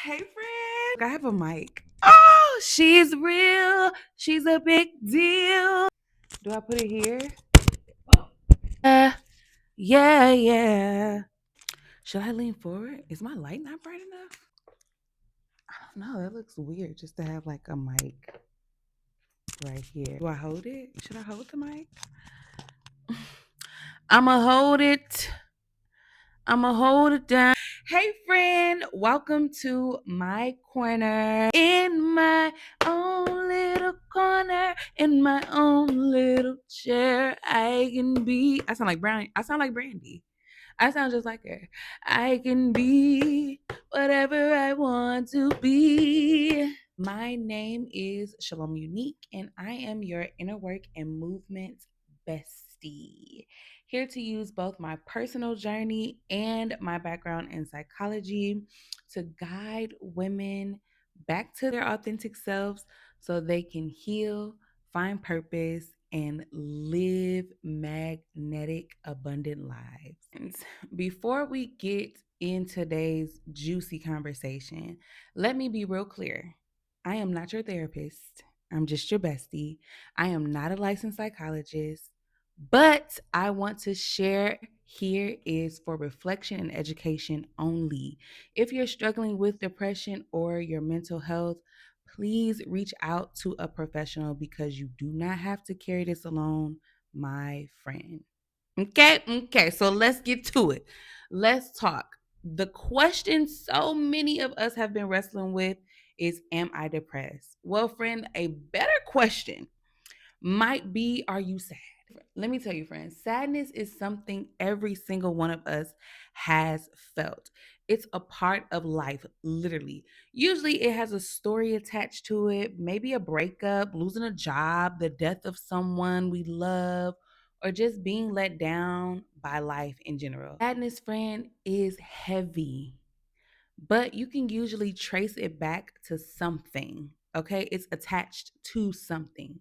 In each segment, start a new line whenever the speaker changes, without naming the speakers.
Hey, friend. I have a mic. Oh, she's real. She's a big deal. Do I put it here? Yeah. Should I lean forward? Is my light not bright enough? I don't know. That looks weird just to have like a mic right here. Do I hold it? Should I hold the mic? I'ma hold it. I'ma hold it down. Hey, friend, welcome to my corner. In my own little corner, in my own little chair, I can be. I sound like Brownie. I sound like Brandy. I sound just like her. I can be whatever I want to be. My name is Shalom Unique, and I am your inner work and movement bestie. Here to use both my personal journey and my background in psychology to guide women back to their authentic selves so they can heal, find purpose, and live magnetic, abundant lives. And before we get in today's juicy conversation, let me be real clear. I am not your therapist. I'm just your bestie. I am not a licensed psychologist, but I want to share here is for reflection and education only. If you're struggling with depression or your mental health, please reach out to a professional because you do not have to carry this alone, my friend. Okay, so let's get to it. Let's talk. The question so many of us have been wrestling with is, am I depressed? Well, friend, a better question might be, are you sad? Let me tell you, friends, sadness is something every single one of us has felt. It's a part of life, literally. Usually it has a story attached to it, maybe a breakup, losing a job, the death of someone we love, or just being let down by life in general. Sadness, friend, is heavy, but you can usually trace it back to something. Okay, it's attached to something.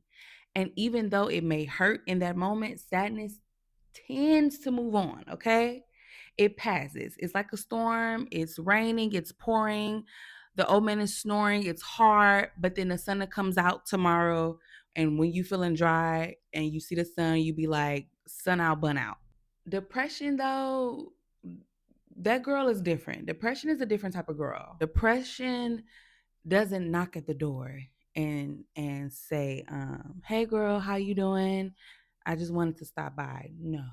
And even though it may hurt in that moment, sadness tends to move on, okay? It passes. It's like a storm. It's raining, it's pouring. The old man is snoring, it's hard, but then the sun that comes out tomorrow. And when you feeling dry and you see the sun, you be like, sun out, bun out. Depression, though, that girl is different. Depression is a different type of girl. Depression doesn't knock at the door and say, hey girl, how you doing? I just wanted to stop by. No.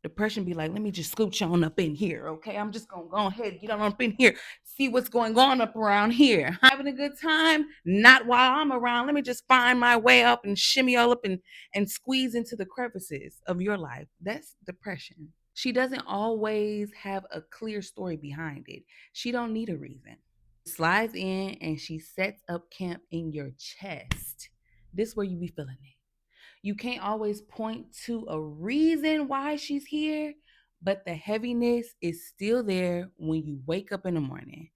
Depression be like, let me just scooch on up in here, okay? I'm just gonna go ahead and get on up in here, see what's going on up around here. Having a good time? Not while I'm around. Let me just find my way up and shimmy all up and squeeze into the crevices of your life. That's depression. She doesn't always have a clear story behind it. She don't need a reason. Slides in and she sets up camp in your chest. This where you be feeling it. You can't always point to a reason why she's here, but the heaviness is still there when you wake up in the morning.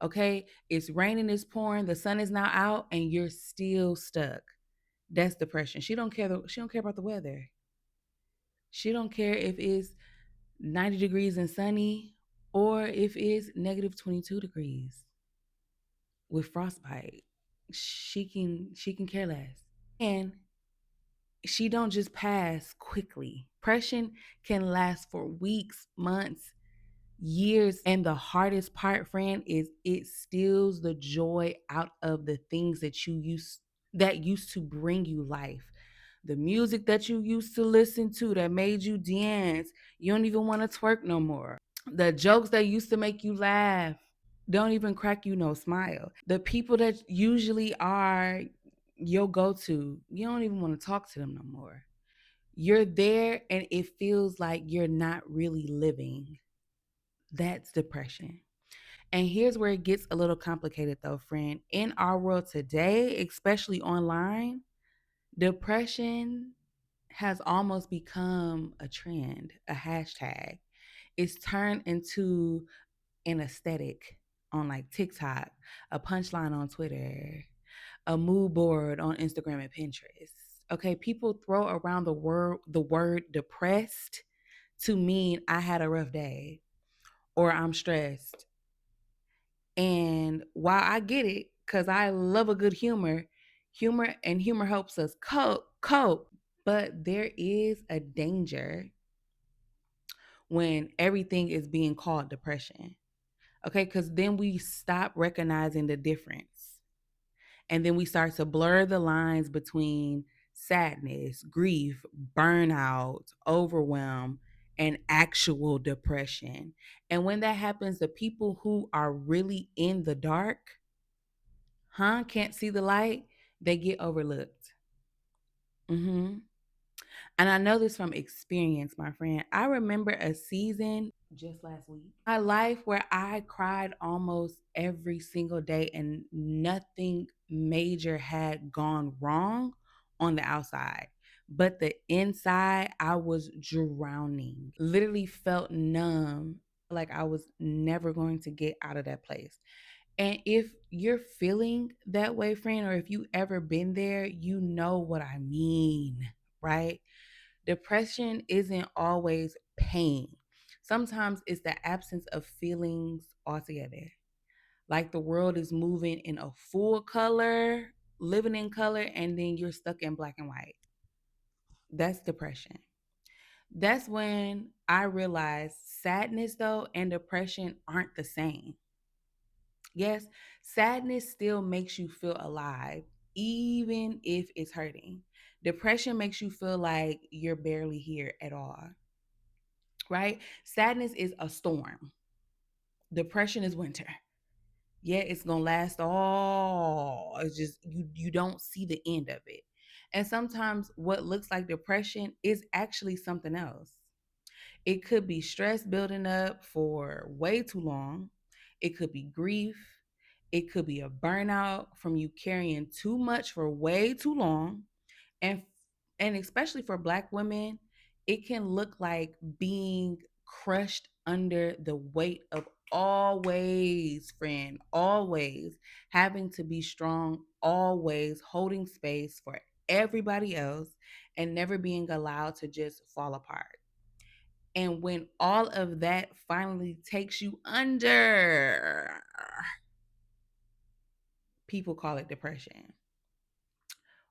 Okay? It's raining, it's pouring, the sun is now out, and you're still stuck. That's depression. She don't care about the weather. She don't care if it's 90 degrees and sunny or if it's negative 22 degrees with frostbite. She can care less. And she don't just pass quickly. Depression can last for weeks, months, years, and the hardest part, friend, is it steals the joy out of the things that used to bring you life. The music that you used to listen to that made you dance, you don't even want to twerk no more. The jokes that used to make you laugh don't even crack you no smile. The people that usually are your go-to, you don't even want to talk to them no more. You're there and it feels like you're not really living. That's depression. And here's where it gets a little complicated though, friend. In our world today, especially online, depression has almost become a trend, a hashtag. It's turned into an aesthetic on like TikTok, a punchline on Twitter, a mood board on Instagram and Pinterest. Okay, people throw around the word depressed to mean I had a rough day or I'm stressed. And while I get it, because I love a good humor helps us cope. But there is a danger when everything is being called depression. Okay, because then we stop recognizing the difference. And then we start to blur the lines between sadness, grief, burnout, overwhelm, and actual depression. And when that happens, the people who are really in the dark, can't see the light, they get overlooked. hmm And I know this from experience, my friend. I remember a season just last week, my life, where I cried almost every single day and nothing major had gone wrong on the outside. But the inside, I was drowning, literally felt numb, like I was never going to get out of that place. And if you're feeling that way, friend, or if you ever been there, you know what I mean, right? Depression isn't always pain. Sometimes it's the absence of feelings altogether. Like the world is moving in a full color, living in color, and then you're stuck in black and white. That's depression. That's when I realized sadness, though, and depression aren't the same. Yes, sadness still makes you feel alive, even if it's hurting. Depression makes you feel like you're barely here at all, right? Sadness is a storm, depression is winter. Yeah, it's gonna last all. It's just you don't see the end of it. And sometimes what looks like depression is actually something else. It could be stress building up for way too long. It could be grief. It could be a burnout from you carrying too much for way too long. And and especially for black women, it can look like being crushed under the weight of always, friend, always having to be strong, always holding space for everybody else and never being allowed to just fall apart. And when all of that finally takes you under, people call it depression.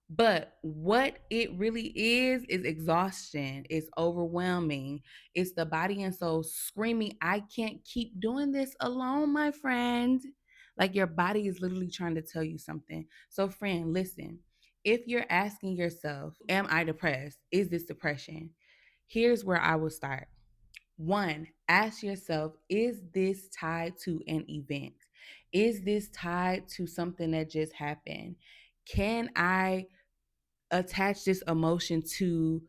But what it really is exhaustion, it's overwhelming. It's the body and soul screaming, I can't keep doing this alone, my friend. Like your body is literally trying to tell you something. So, friend, listen. If you're asking yourself, am I depressed? Is this depression? Here's where I will start. One, ask yourself, is this tied to an event? Is this tied to something that just happened? Can I attach this emotion to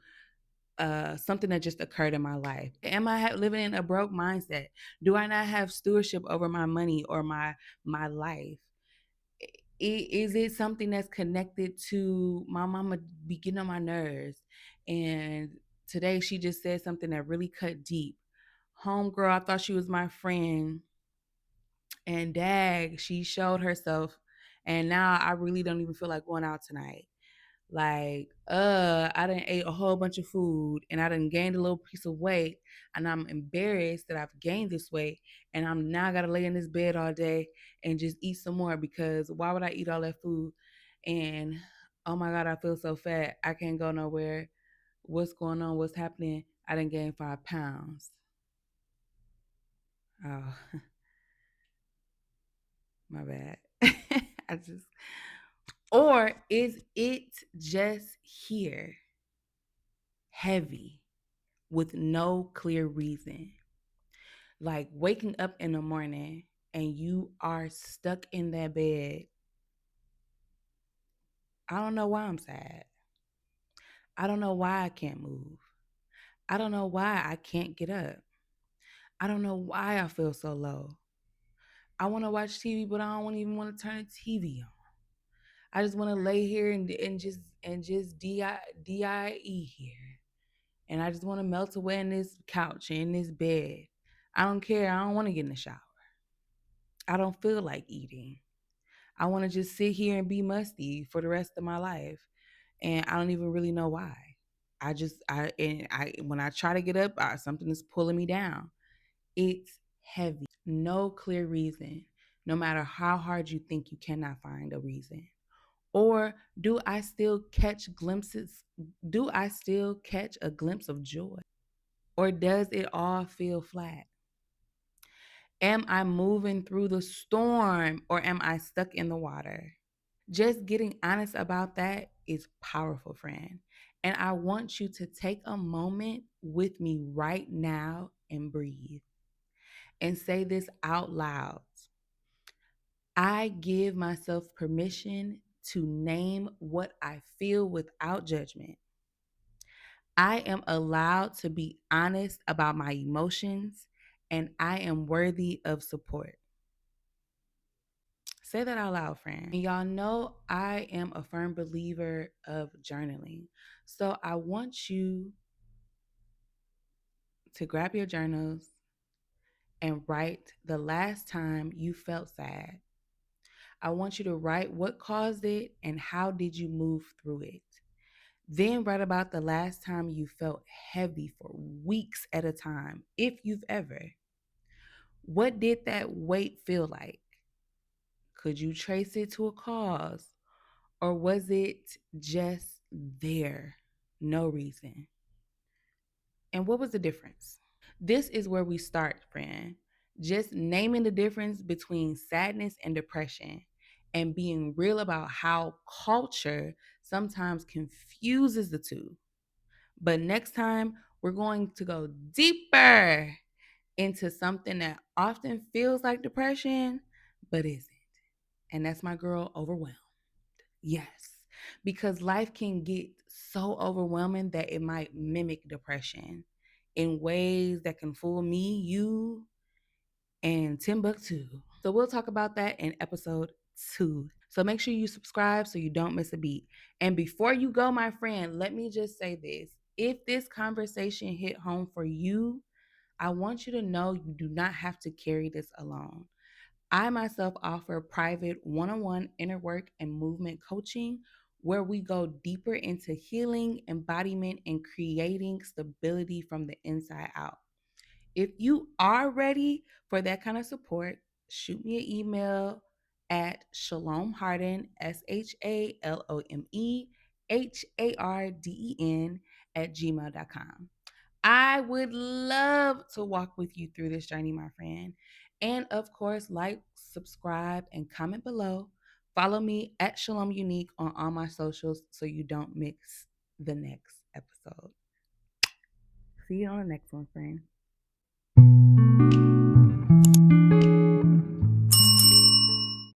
something that just occurred in my life? Am I living in a broke mindset? Do I not have stewardship over my money or my life? Is it something that's connected to my mama be getting on my nerves? And today she just said something that really cut deep. Homegirl, I thought she was my friend, and dag, she showed herself, and now I really don't even feel like going out tonight. Like, I done ate a whole bunch of food and I done gained a little piece of weight, and I'm embarrassed that I've gained this weight, and I'm now gotta lay in this bed all day and just eat some more, because why would I eat all that food? And oh my God, I feel so fat. I can't go nowhere. What's going on? What's happening? I done gained 5 pounds. Oh, my bad. I just, or is it just here, heavy, with no clear reason? Like waking up in the morning and you are stuck in that bed. I don't know why I'm sad. I don't know why I can't move. I don't know why I can't get up. I don't know why I feel so low. I want to watch TV, but I don't even want to turn the TV on. I just want to lay here and just die here. And I just want to melt away in this couch, in this bed. I don't care. I don't want to get in the shower. I don't feel like eating. I want to just sit here and be musty for the rest of my life. And I don't even really know why. When I try to get up, something is pulling me down. It's heavy. No clear reason. no matter how hard you think you cannot find a reason? Or do I still catch glimpses? Do I still catch a glimpse of joy? Or does it all feel flat? Am I moving through the storm or am I stuck in the water? Just getting honest about that is powerful, friend. And I want you to take a moment with me right now and breathe and say this out loud. I give myself permission to name what I feel without judgment. I am allowed to be honest about my emotions and I am worthy of support. Say that out loud, friend. And y'all know I am a firm believer of journaling. So I want you to grab your journals and write the last time you felt sad. I want you to write what caused it and how did you move through it. Then write about the last time you felt heavy for weeks at a time, if you've ever. What did that weight feel like? Could you trace it to a cause? Or was it just there? No reason. And what was the difference? This is where we start, friend. Just naming the difference between sadness and depression and being real about how culture sometimes confuses the two. But next time, we're going to go deeper into something that often feels like depression, but isn't. And that's my girl, overwhelmed. Yes, because life can get so overwhelming that it might mimic depression in ways that can fool me, you, and Timbuktu. So we'll talk about that in episode 2. So make sure you subscribe so you don't miss a beat. And before you go, my friend, let me just say this. If this conversation hit home for you, I want you to know you do not have to carry this alone. I myself offer private one-on-one inner work and movement coaching where we go deeper into healing, embodiment, and creating stability from the inside out. If you are ready for that kind of support, shoot me an email at shalomharden, SHALOMEHARDEN @gmail.com. I would love to walk with you through this journey, my friend. And of course, like, subscribe, and comment below. Follow me at Shalom Unique on all my socials so you don't miss the next episode. See you on the next one, friend.